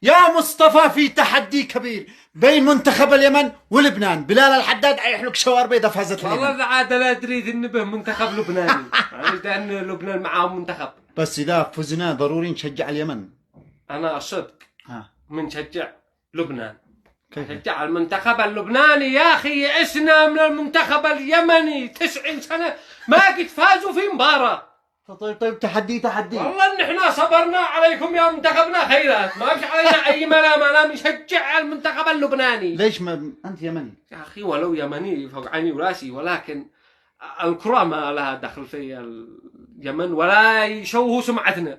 يا مصطفى في تحدي كبير بين منتخب اليمن ولبنان. بلال الحداد حيحلق شوارب إذا فازت اليمن. والله عاد لا تريد انبه منتخب لبناني يعني لان لبنان معاهم منتخب. بس إذا فزنا ضروري نشجع اليمن. انا صدق منشجع لبنان. كيف؟ شجع المنتخب اللبناني يا اخي. يئسنا من المنتخب اليمني 90 سنة ما قد فازوا في مباراة. طيب تحدي والله ان احنا صبرنا عليكم يا منتخبنا خيرات، ما فيش علينا اي ملام. انا مشجع المنتخب اللبناني. ليش ما انت يمني؟ يا اخي ولو يمني فوق عيني وراسي، ولكن الكرة ما لها دخل في اليمن ولا يشوهوا سمعتنا.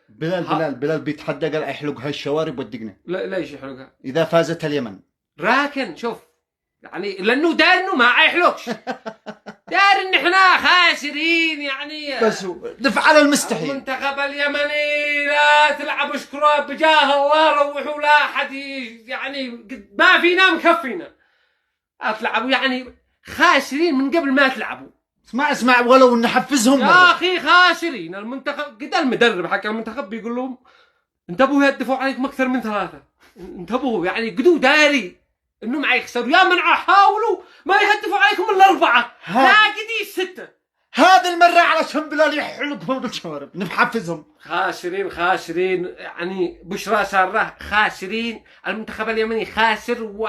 بلال بيتحدى قال يحلق هالشوارب ودقنا. ليش يحرقها؟ اذا فازت اليمن. راكن شوف يعني لانه دار انه ما يحلقش. دار ان احنا خاسرين يعني. بس نفعل المستحيل. المنتخب اليمني لا تلعبوا كرة بجاه الله. روحوا لا احد يعني ما فينا مكفينا. تلعبوا يعني خاسرين من قبل ما تلعبوا. اسمع ولو نحفزهم يا اخي خاسرين. المنتخب قد المدرب حق المنتخب بيقول لهم انتبهوا يهدفوا عليكم اكثر من 3. انتبهوا يعني قدو داري انهم حيخسروا. يا من حاولوا ما يهدفوا عليكم الا 4 لا قدي 6. هذه المرة علشان بلال يحلقهم بالشوارب نحفزهم. خاسرين يعني بشرى سارة خاسرين. المنتخب اليمني خاسر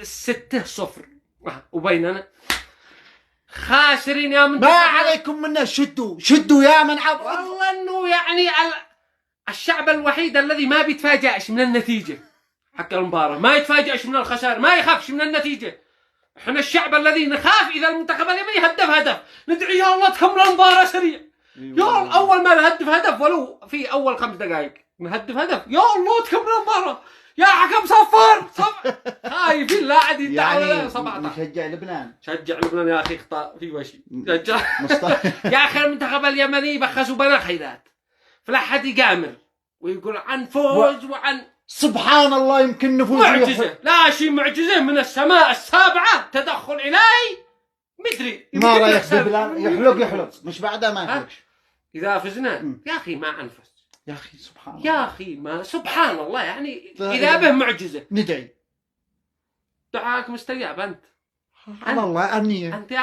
6-0 وبيننا خاسرين يا منتخب. ما عليكم منا شدوا يا من والله انه يعني الشعب الوحيد الذي ما بيتفاجأش من النتيجة حق المباراة، ما يتفاجأش من الخسارة، ما يخافش من النتيجة. احنا الشعب الذي نخاف اذا المنتخب اليمني هدف ندعي يا الله تكمل المباراة سريع. يا الله اول ما نهدف هدف ولو في اول 5 دقائق نهدف هدف يا الله تكمل المباراة. يا حكم صفر خايفين لا عاد يعني 17. نشجع لبنان. شجع لبنان يا اخي اخطاء في وشي. شجع يا اخي المنتخب اليمني بخسوا بنا خيرات فلا حد يقامر ويقول عن فوز وعن سبحان الله يمكن نفوز معجزة. لا شيء معجزة من السماء السابعة تدخل إلهي مدري. ما رايك بلال يحلق مش بعدها ما يحلقش. إذا فزنا يا أخي ما أنفس. يا أخي سبحان الله. يا أخي ما سبحان الله يعني إذا به معجزة ندعي. دعاك مستجاب أنت. الله النية. أنت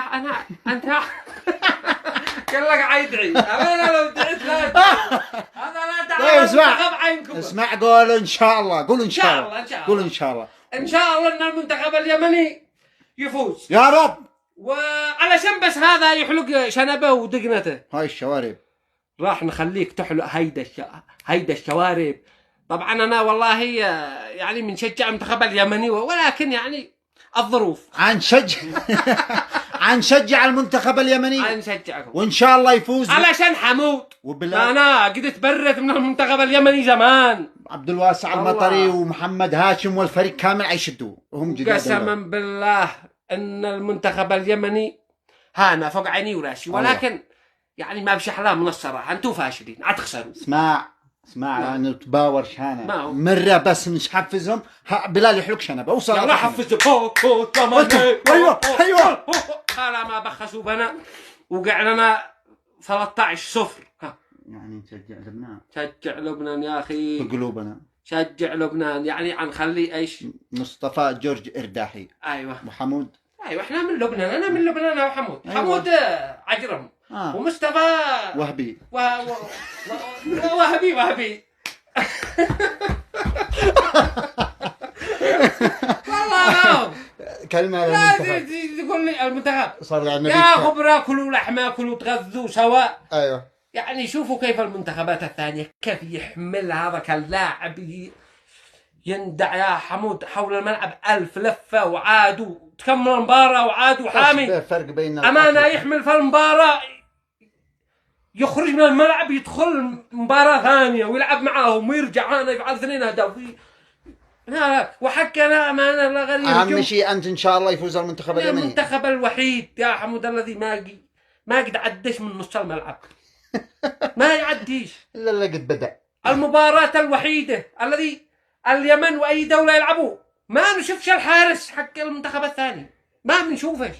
قال لك عيدعي. أنا لو دعيت لا هذا لا دعوة. اسمع قول إن شاء الله. قول إن شاء الله. قول إن شاء الله. إن شاء الله إن المنتخب اليمني يفوز يا رب. وعلشان بس هذا يحلق شنبه ودقنته هاي الشوارب راح نخليك تحلق هيدا الشوارب. طبعا أنا والله يعني بنشجع المنتخب اليمني ولكن يعني الظروف عنشجع المنتخب اليمني. عنشجعكم وإن شاء الله يفوز علشان حمود. أنا قد تبرت من المنتخب اليمني زمان. عبد الواسع المطري ومحمد هاشم والفريق كامل عيشدوا وهم جداد. قسما بالله ان المنتخب اليمني هانا فوق عيني وراسي ولكن يعني ما بش احلام من الصراحه. انتم فاشلين عتخسروا. اسمع نتباور شانه مرة بس نحفزهم. بلال يحلق شنبه وصل. يلا حفزهم. ايوه هلا ما بخسوا بنا وقعنا 13-0. يعني نشجع لبنان. شجع لبنان يا اخي بقلوبنا. شجع لبنان يعني عنخلي ايش مصطفى جورج ارداحي. ايوه وحمود. ايوه احنا من لبنان. انا من لبنان انا وحمود. أيوة. حمود عجرم ومصطفى وهبي وهبي والله كلمة لا تقول لي المنتخب صار يعني يا خبرة كلوا لحمة كلوا تغذوا سواء. ايوه يعني شوفوا كيف المنتخبات الثانية كيف يحمل هذاك اللاعب يندع يا حمود حول الملعب 1000 لفة وعادوا تكمل المباراة وعادوا حامي. فرق بين أمانة يحمل في المباراة يخرج من الملعب يدخل مباراة ثانية ويلعب معاهم ويرجع هنا يفعل 2 أهداف. لا وحقنا أمانة لا غير. أهم شيء أنت إن شاء الله يفوز المنتخب اليمني. المنتخب الوحيد يا حمود الذي ما قد عدش من نص الملعب. ما يعديش إلا قد بدأ. المباراة الوحيدة الذي اليمن وأي دولة يلعبوا ما نشوفش الحارس حق المنتخب الثاني ما بنشوفش.